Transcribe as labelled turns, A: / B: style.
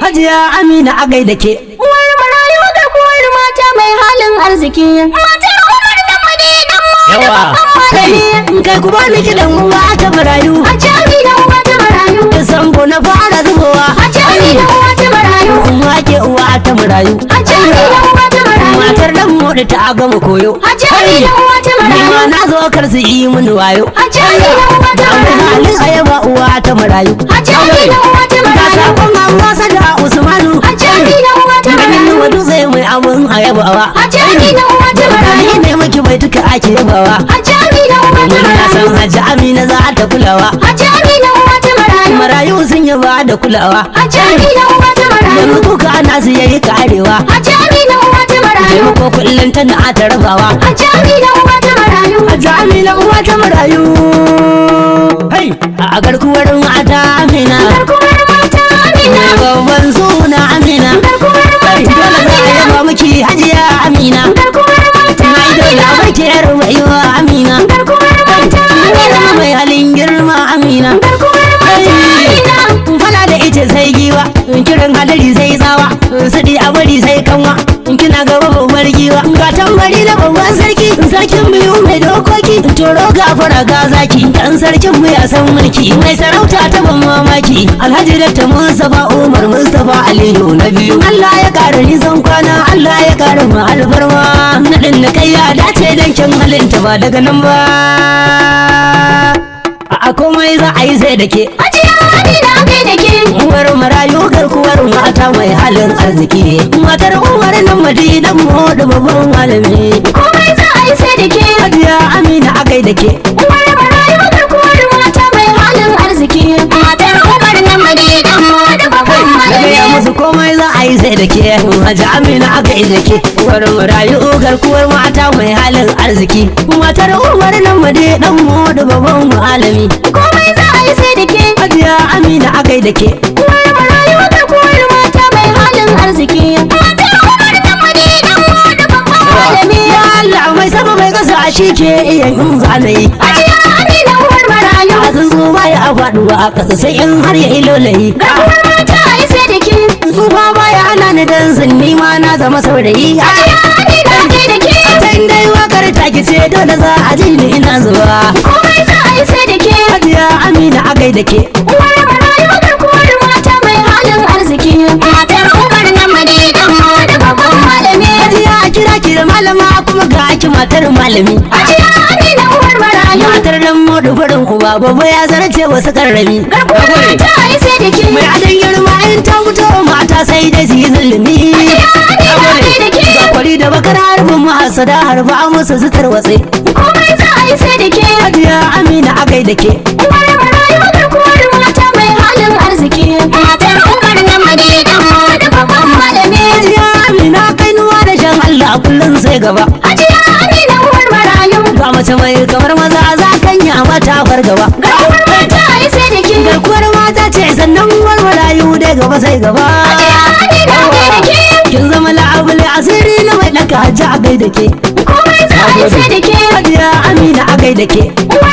A: Hajiya Amina a gaida ke.
B: Uwar marayu garkuwar mata mai halin arziki. Matar Umar da Madina
A: Yawa. Kai ku bani kiɗan uwa ta marayu.
B: Hajiya Amina uwa ta marayu.
A: Sambo na fara zubowa.
B: Hajiya Amina uwa ta marayu.
A: Uwa ke uwa ta marayu.
B: Hajiya Amina uwa ta marayu.
A: Matar dan moda ta gama koyo.
B: Hajiya Amina uwa ta marayu.
A: Ma na zo kar su yi mun wayo.
B: Hajiya Amina uwa ta marayu.
A: Halin ayaba uwa ta marayu.
B: Hajiya Amina uwa ta
A: Ga
B: marayu.
A: sakon amma sada Usmanu.
B: Hajiya Amina uwa ta
A: Ganin
B: marayu.
A: wadu zai mai abun ayabawa.
B: Hajiya Amina uwa ta marayu.
A: Ni ne miki bai duka ake yabawa.
B: Hajiya Amina uwa ta
A: Mun na san
B: marayu.
A: Hajji Amina za ta kulawa.
B: Hajiya Amina uwa ta marayu.
A: Marayu sun yaba da kulawa.
B: Hajiya Amina uwa ta marayu.
A: Yanzu kuka ana su yayi karewa.
B: Hajiya Amina uwa ta marayu.
A: Taimako kullum tana ta rabawa.
B: Hajiya Amina uwa ta marayu.
A: Hajji Amina uwa ta marayu. Hai a garkuwar mata Amina.
B: Garkuwar mata Amina.
A: Mai babban suna Amina.
B: Garkuwar
A: Dole
B: mata
A: za a
B: Amina.
A: yaba miki Hajiya Amina.
B: Garkuwar mata
A: Mai dole
B: Amina.
A: a baki yar baiwa Amina.
B: Garkuwar mata Amina.
A: Mai halin girma Amina.
B: Garkuwar mata Amina.
A: Fala da ita sai giwa, kiran hadari sai tsawa, sadi a bari sai kanwa, kina gaba babbar giwa. Ga tambari na babban sarki, sarkin biyu mai dokoki, toro gafara ga zaki, dan sarkin mu ya san mulki, mai sarauta ta ban mamaki. Alhaji Dr. Mustapha Umar Mustapha Aliyu na biyu. Allah ya kara nisan kwana, Allah ya kara mu alfarma. Nadin da kai ya dace dan kin halinta ba daga nan ba. A komai za a yi sai da ke.
B: Hajiya Amina kai da ke.
A: Uwar marayu garkuwar mata mai halin arziki. Matar Umar nan Madinan mu da babban malami.
B: Komai za a yi sai da ke.
A: Hajiya Amina a kai da ke.
B: Uwar marayu garkuwar mata mai halin arziki. Matar Umar na Madina da babban
A: Daga ya
B: malami.
A: musu komai za a yi sai da ke. Hajiya Amina a kai da ke. Uwar marayu garkuwar mata mai halin arziki. Matar Umar nan Madinan mu da babban malami.
B: Komai za a yi sai da ke.
A: Hajiya Amina a kai da ke.
B: Uwar marayu garkuwar mata mai halin arziki. Matar Umar na Madina da babban malami.
A: Ya Allah mai sama mai kasa shi ke iya yin zanayi.
B: Hajiya Amina uwar marayu.
A: A tsuntsu baya a faduwa a ƙasa sai in har ya ilolayi.
B: Garkuwar mata a yi sai da ke.
A: Tsufa baya ana ni dan zanni ma na zama saurayi.
B: Hajiya Amina kai da ke.
A: Can dai wakar taki ce dole za a ji ni ina zuwa.
B: Komai za a yi sai da ke.
A: Hajiya Amina a kai da ke.
B: Uwar marayu garkuwar mata mai halin arziki. Matar Umar na Madina da babban malami.
A: Hajiya a kira ki da malama kuma ga ki matar malami.
B: Hajiya Amina uwar marayu.
A: Matar dan modu farin uba babba ya zarce wasu karrami.
B: Garkuwar mata a yi sai da ke.
A: Mai adon girma in ta fito mata sai dai su yi zulumi.
B: Hajiya Amina kai da ke.
A: Ga kwari da bakar harbin mahasada harba musu su tarwatse.
B: Komai za a yi sai da ke.
A: Hajiya Amina a kai da ke.
B: Uwar marayu garkuwar mata mai halin arziki. Matar Umar na Madina da babban malami.
A: Hajiya Amina kainuwa da shan Allah kullum sai gaba.
B: Hajiya Amina uwar marayu.
A: Ga mace mai kamar maza za kan yi a mata fargaba.
B: Garkuwar mata a yi sai da ke.
A: Garkuwar mata ce sannan uwar marayu dai gaba sai gaba.
B: Hajiya Amina kai da ke.
A: Kin zama la'abule asiri na mai ɗaka hajji a gaida ke.
B: Komai za a yi sai da ke.
A: Hajiya Amina a gaida ke.
B: Uwar